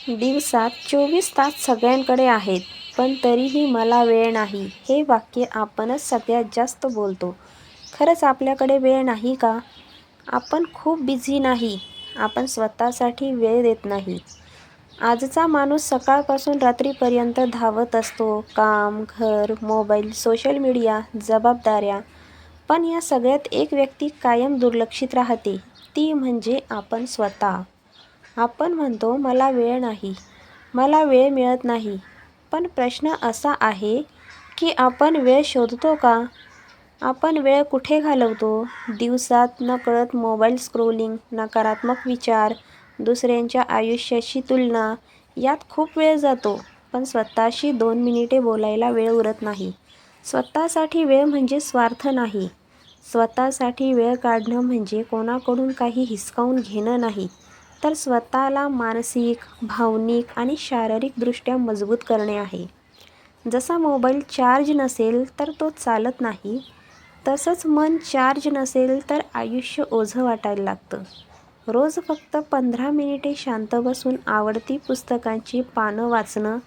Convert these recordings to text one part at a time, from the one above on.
दिवसात 24 तास सगळ्यांकडे आहेत, पण तरीही मला वेळ नाही, हे वाक्य आपणच सगळ्यात जास्त बोलतो. खरंच आपल्याकडे वेळ नाही का? आपण खूप बिझी नाही, आपण स्वतःसाठी वेळ देत नाही. आजचा माणूस सकाळपासून रात्रीपर्यंत धावत असतो. काम, घर, मोबाईल, सोशल मीडिया, जबाबदाऱ्या. पण या सगळ्यात एक व्यक्ती कायम दुर्लक्षित राहते, ती म्हणजे आपण स्वतः. आपण म्हणतो मला वेळ नाही, मला वेळ मिळत नाही. पण प्रश्न असा आहे की आपण वेळ शोधतो का? आपण वेळ कुठे घालवतो? दिवसात नकळत मोबाईल स्क्रोलिंग, नकारात्मक विचार, दुसऱ्यांच्या आयुष्याशी तुलना, यात खूप वेळ जातो. पण स्वतःशी 2 मिनिटे बोलायला वेळ उरत नाही. स्वतःसाठी वेळ म्हणजे स्वार्थ नाही. स्वतःसाठी वेळ काढणं म्हणजे कोणाकडून काही हिसकावून घेणं नाही, तर स्वतःला मानसिक, भावनिक आणि शारीरिकदृष्ट्या मजबूत करणे आहे. जसा मोबाईल चार्ज नसेल तर तो चालत नाही, तसंच मन चार्ज नसेल तर आयुष्य ओझं वाटायला लागतं. रोज फक्त 15 मिनिटे शांत बसून आवडती पुस्तकांची पानं वाचणं,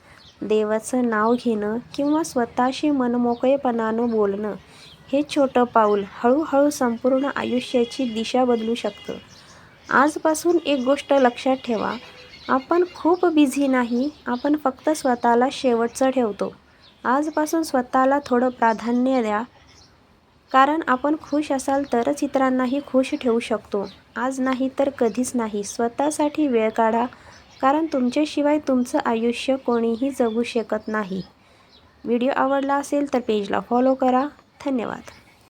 देवाचं नाव घेणं किंवा स्वतःशी मनमोकळेपणानं बोलणं, हे छोटं पाऊल हळूहळू संपूर्ण आयुष्याची दिशा बदलू शकतं. आजपासून एक गोष्ट लक्षात ठेवा, आपण खूप बिझी नाही, आपण फक्त स्वतःला शेवटचं ठेवतो. आजपासून स्वतःला थोडं प्राधान्य द्या, कारण आपण खुश असाल तरच इतरांनाही खुश ठेवू शकतो. आज नाही तर कधीच नाही. स्वतःसाठी वेळ काढा, कारण तुमच्याशिवाय तुमचं आयुष्य कोणीही जगू शकत नाही. व्हिडिओ आवडला असेल तर पेजला फॉलो करा. धन्यवाद.